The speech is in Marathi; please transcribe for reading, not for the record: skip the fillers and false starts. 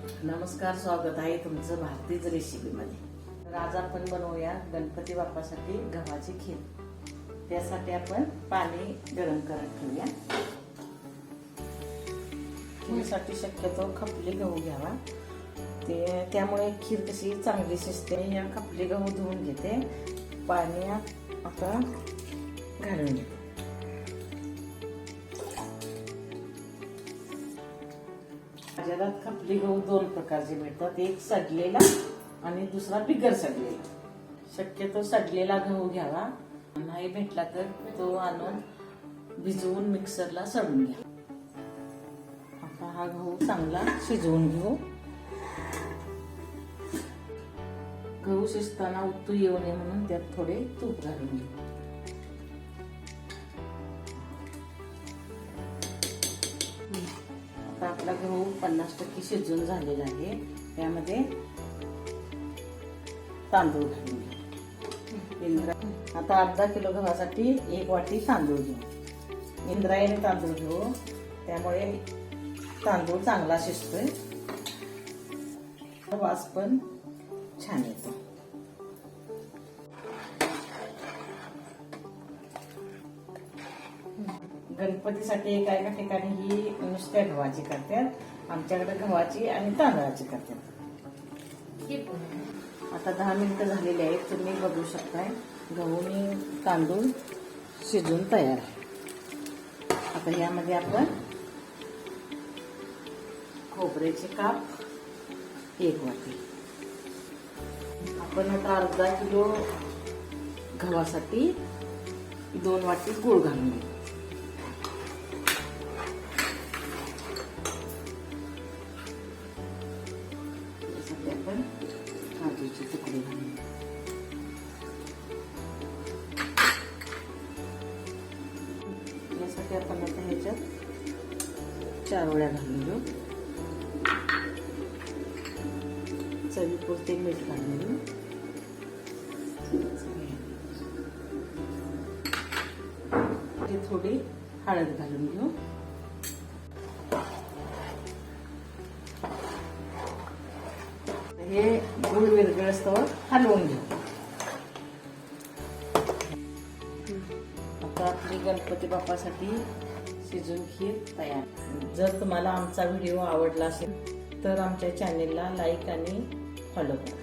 नमस्कार, स्वागत आहे तुमचं भारतीय रेसिपीमध्ये। तर आज आपण बनवूया गणपती बाप्पासाठी गव्हाची खीर। त्यासाठी आपण पाणी गरम करत ठेवूया। खीरसाठी शक्यतो खपली गहू घ्यावा, त्यामुळे खीर कशी चांगली शिजते। या खपली गहू धुवून घेते, पाण्यात आता घालून घेते। बाजारात खपली गहू दोन प्रकारचे मिळतात, एक सडलेला आणि दुसरा बिगर सडलेला। शक्यतो सडलेला गहू घ्यावा, नाही भेटला तर तो आणून भिजवून मिक्सरला सडून घ्या। आता हा गहू चांगला शिजवून घेऊ। गहू शिजताना उत्तू येऊ नये म्हणून त्यात थोडे तूप घालून घेऊ। आपला गहू 50% शिजून झालेला आहे। त्यामध्ये तांदूळ घालून घेऊ। आता अर्धा किलो गव्हासाठी 1 वाटी तांदूळ घेऊ। इंद्रायणी तांदूळ घेऊ, त्यामुळे तांदूळ चांगला शिजतोय, वास पण छान येतो। गणपतीसाठी एका ठिकाणी ही नुसत्या गव्हाची करतात, आमच्याकडे गव्हाची आणि तांदळाची करतात। आता 10 मिनिटं झालेली आहेत, तुम्ही बघू शकताय गहू आणि तांदूळ शिजून तयार आहे। आता यामध्ये आपण खोबऱ्याचे काप 1 वाटी, आपण आता अर्धा किलो गव्हासाठी 2 वाटी गूळ घालून घेऊ। आपण काजूचे तुकडे घालून यासाठी आपण आता ह्याच्यात 4 वड्या घालून घेऊ। चवीपुरते मीठ घालून घेऊ। थोडी हळद घालून घेऊ। हे गुळ विरघळस्तवर हलवून घेऊ। आता आपली गणपती बाप्पासाठी शिजून खीर तयार। जर तुम्हाला आमचा व्हिडिओ आवडला असेल तर आमच्या चॅनेलला लाईक आणि फॉलो करा।